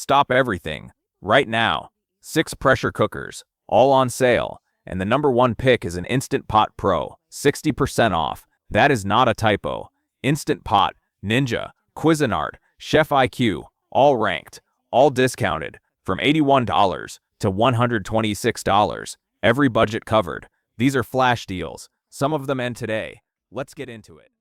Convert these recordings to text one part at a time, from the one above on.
Stop everything. Right now. 6 pressure cookers, all on sale. And the #1 pick is an Instant Pot Pro, 60% off. That is not a typo. Instant Pot, Ninja, Cuisinart, Chef IQ, all ranked, all discounted, from $81 to $126. Every budget covered. These are flash deals. Some of them end today. Let's get into it.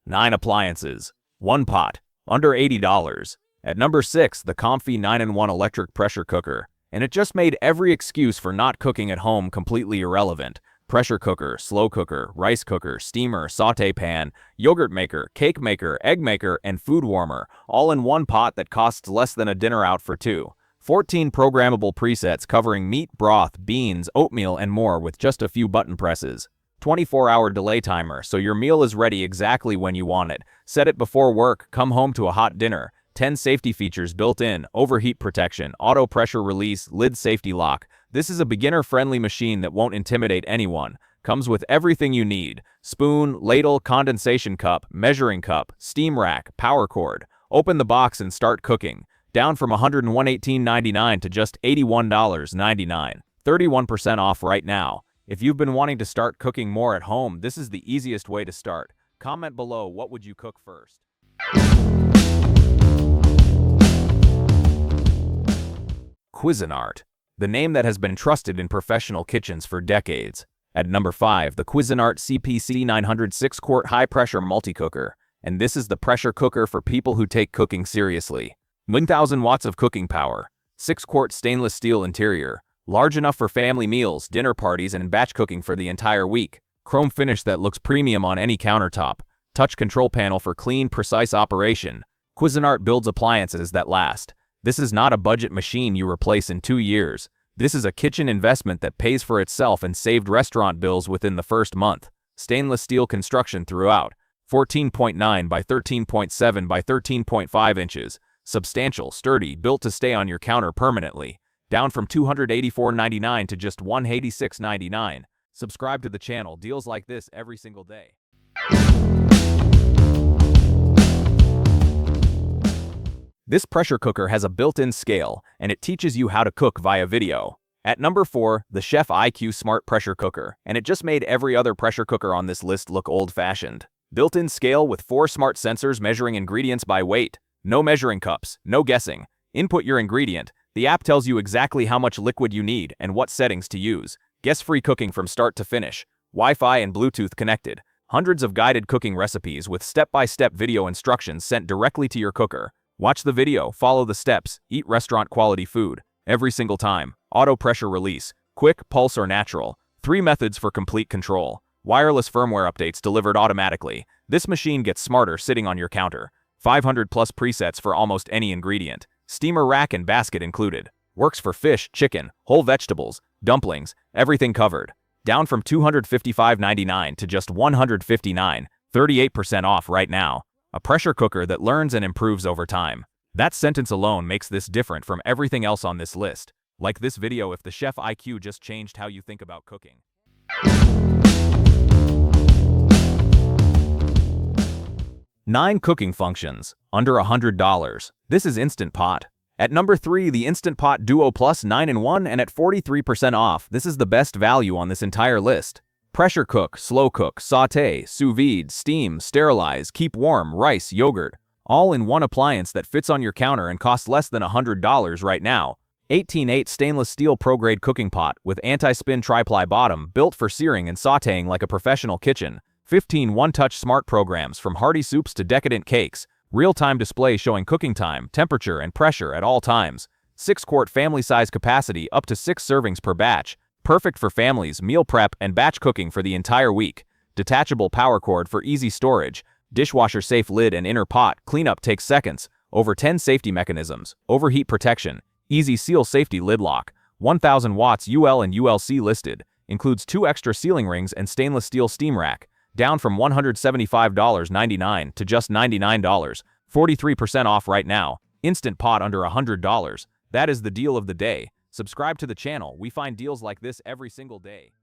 Nine appliances, 1 pot, under $80. At number 6, the Comfy 9-in-1 electric pressure cooker. And it just made every excuse for not cooking at home completely irrelevant. Pressure cooker, slow cooker, rice cooker, steamer, saute pan, yogurt maker, cake maker, egg maker, and food warmer, all in one pot that costs less than a dinner out for two. 14 programmable presets covering meat, broth, beans, oatmeal, and more with just a few button presses. 24-hour delay timer, so your meal is ready exactly when you want it. Set it before work, come home to a hot dinner. 10 safety features built in: overheat protection, auto pressure release, lid safety lock. This is a beginner-friendly machine that won't intimidate anyone. Comes with everything you need: spoon, ladle, condensation cup, measuring cup, steam rack, power cord. Open the box and start cooking. Down from $118.99 to just $81.99. 31% off right now. If you've been wanting to start cooking more at home, this is the easiest way to start. Comment below, what would you cook first? Cuisinart, the name that has been trusted in professional kitchens for decades. At number 5, the Cuisinart CPC 900 6-quart high-pressure multi-cooker. And this is the pressure cooker for people who take cooking seriously. 1,000 watts of cooking power, 6-quart stainless steel interior, large enough for family meals, dinner parties, and batch cooking for the entire week. Chrome finish that looks premium on any countertop. Touch control panel for clean, precise operation. Cuisinart builds appliances that last. This is not a budget machine you replace in 2 years. This is a kitchen investment that pays for itself and saved restaurant bills within the first month. Stainless steel construction throughout. 14.9 by 13.7 by 13.5 inches. Substantial, sturdy, built to stay on your counter permanently. Down from $284.99 to just $186.99. Subscribe to the channel. Deals like this every single day. This pressure cooker has a built-in scale, and it teaches you how to cook via video. At number 4, the Chef IQ Smart Pressure Cooker, and it just made every other pressure cooker on this list look old-fashioned. Built-in scale with 4 smart sensors measuring ingredients by weight. No measuring cups, no guessing. Input your ingredient. The app tells you exactly how much liquid you need and what settings to use. Guess-free cooking from start to finish. Wi-Fi and Bluetooth connected. Hundreds of guided cooking recipes with step-by-step video instructions sent directly to your cooker. Watch the video, follow the steps, eat restaurant-quality food. Every single time. Auto pressure release. Quick, pulse, or natural. 3 methods for complete control. Wireless firmware updates delivered automatically. This machine gets smarter sitting on your counter. 500 plus presets for almost any ingredient. Steamer rack and basket included. Works for fish, chicken, whole vegetables, dumplings, everything covered. Down from $255.99 to just $159, 38% off right now. A pressure cooker that learns and improves over time. That sentence alone makes this different from everything else on this list. Like this video if the Chef IQ just changed how you think about cooking. Nine cooking functions, under $100. This is Instant Pot. At number 3, the Instant Pot Duo Plus 9-in-1, and at 43% off, this is the best value on this entire list. Pressure cook, slow cook, saute, sous vide, steam, sterilize, keep warm, rice, yogurt. All in one appliance that fits on your counter and costs less than $100 right now. 18/8 stainless steel pro-grade cooking pot with anti-spin tri-ply bottom built for searing and sauteing like a professional kitchen. 15 one-touch smart programs from hearty soups to decadent cakes. Real-time display showing cooking time, temperature, and pressure at all times. 6-quart family-size capacity up to 6 servings per batch. Perfect for families, meal prep, and batch cooking for the entire week. Detachable power cord for easy storage. Dishwasher-safe lid and inner pot. Cleanup takes seconds. Over 10 safety mechanisms. Overheat protection. Easy seal safety lid lock. 1,000 watts UL and ULC listed. Includes 2 extra sealing rings and stainless steel steam rack. Down from $175.99 to just $99. 43% off right now. Instant Pot under $100. That is the deal of the day. Subscribe to the channel. We find deals like this every single day.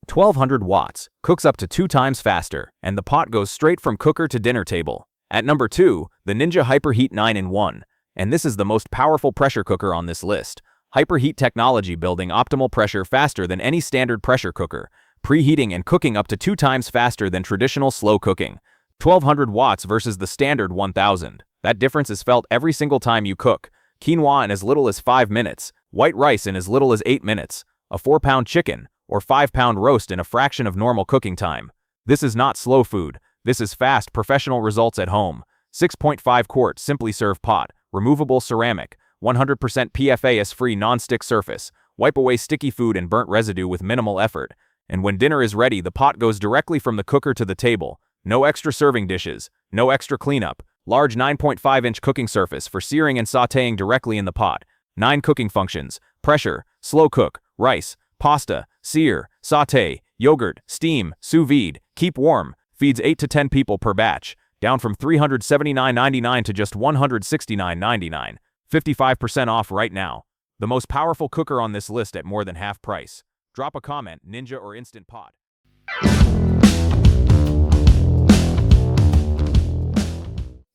1200 watts, cooks up to 2 times faster, and the pot goes straight from cooker to dinner table. At number 2, the Ninja HyperHeat 9-in-1. And this is the most powerful pressure cooker on this list. HyperHeat technology building optimal pressure faster than any standard pressure cooker, preheating and cooking up to 2 times faster than traditional slow cooking. 1200 watts versus the standard 1000. That difference is felt every single time you cook. Quinoa in as little as 5 minutes, white rice in as little as 8 minutes, a 4-pound chicken, or 5-pound roast in a fraction of normal cooking time. This is not slow food. This is fast, professional results at home. 6.5 quart Simply Serve pot, removable ceramic, 100% PFAS-free non-stick surface, wipe away sticky food and burnt residue with minimal effort. And when dinner is ready, the pot goes directly from the cooker to the table. No extra serving dishes, no extra cleanup. Large 9.5-inch cooking surface for searing and sautéing directly in the pot. 9 cooking functions: pressure, slow cook, rice, pasta, sear, sauté, yogurt, steam, sous vide, keep warm, feeds 8 to 10 people per batch, down from $379.99 to just $169.99, 55% off right now. The most powerful cooker on this list at more than half price. Drop a comment, Ninja or Instant Pot.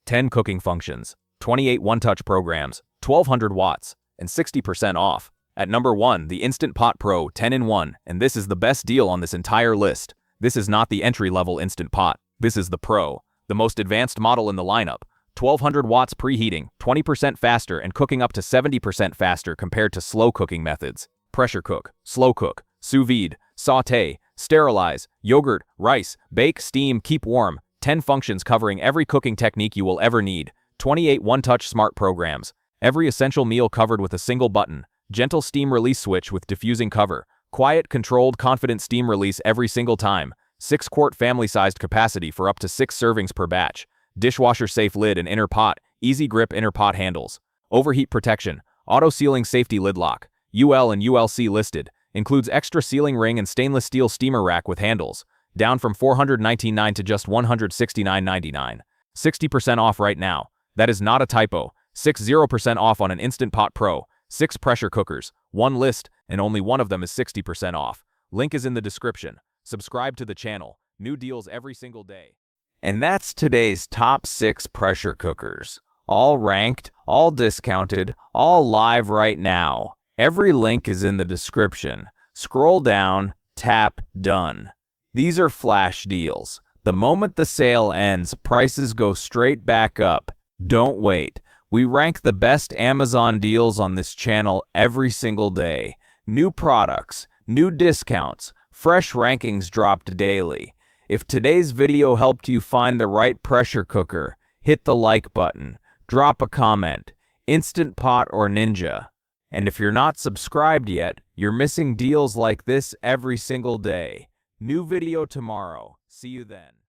10 cooking functions, 28 one-touch programs, 1200 watts, and 60% off. At number 1, the Instant Pot Pro 10-in-1, and this is the best deal on this entire list. This is not the entry-level Instant Pot. This is the Pro, the most advanced model in the lineup. 1200 watts preheating, 20% faster and cooking up to 70% faster compared to slow cooking methods. Pressure cook, slow cook, sous vide, sauté, sterilize, yogurt, rice, bake, steam, keep warm. 10 functions covering every cooking technique you will ever need. 28 one-touch smart programs. Every essential meal covered with a single button. Gentle steam release switch with diffusing cover. Quiet, controlled, confident steam release every single time. 6-quart family-sized capacity for up to 6 servings per batch. Dishwasher-safe lid and inner pot. Easy grip inner pot handles. Overheat protection. Auto-sealing safety lid lock. UL and ULC listed. Includes extra sealing ring and stainless steel steamer rack with handles. Down from $419.99 to just $169.99. 60% off right now. That is not a typo. 60% off on an Instant Pot Pro. 6 pressure cookers, 1 list, and only one of them is 60% off. Link is in the description. Subscribe to the channel. New deals every single day. And that's today's top 6 pressure cookers. All ranked, all discounted, all live right now. Every link is in the description. Scroll down, tap done. These are flash deals. The moment the sale ends, prices go straight back up. Don't wait. We rank the best Amazon deals on this channel every single day. New products, new discounts, fresh rankings dropped daily. If today's video helped you find the right pressure cooker, hit the like button, drop a comment, Instant Pot or Ninja. And if you're not subscribed yet, you're missing deals like this every single day. New video tomorrow. See you then.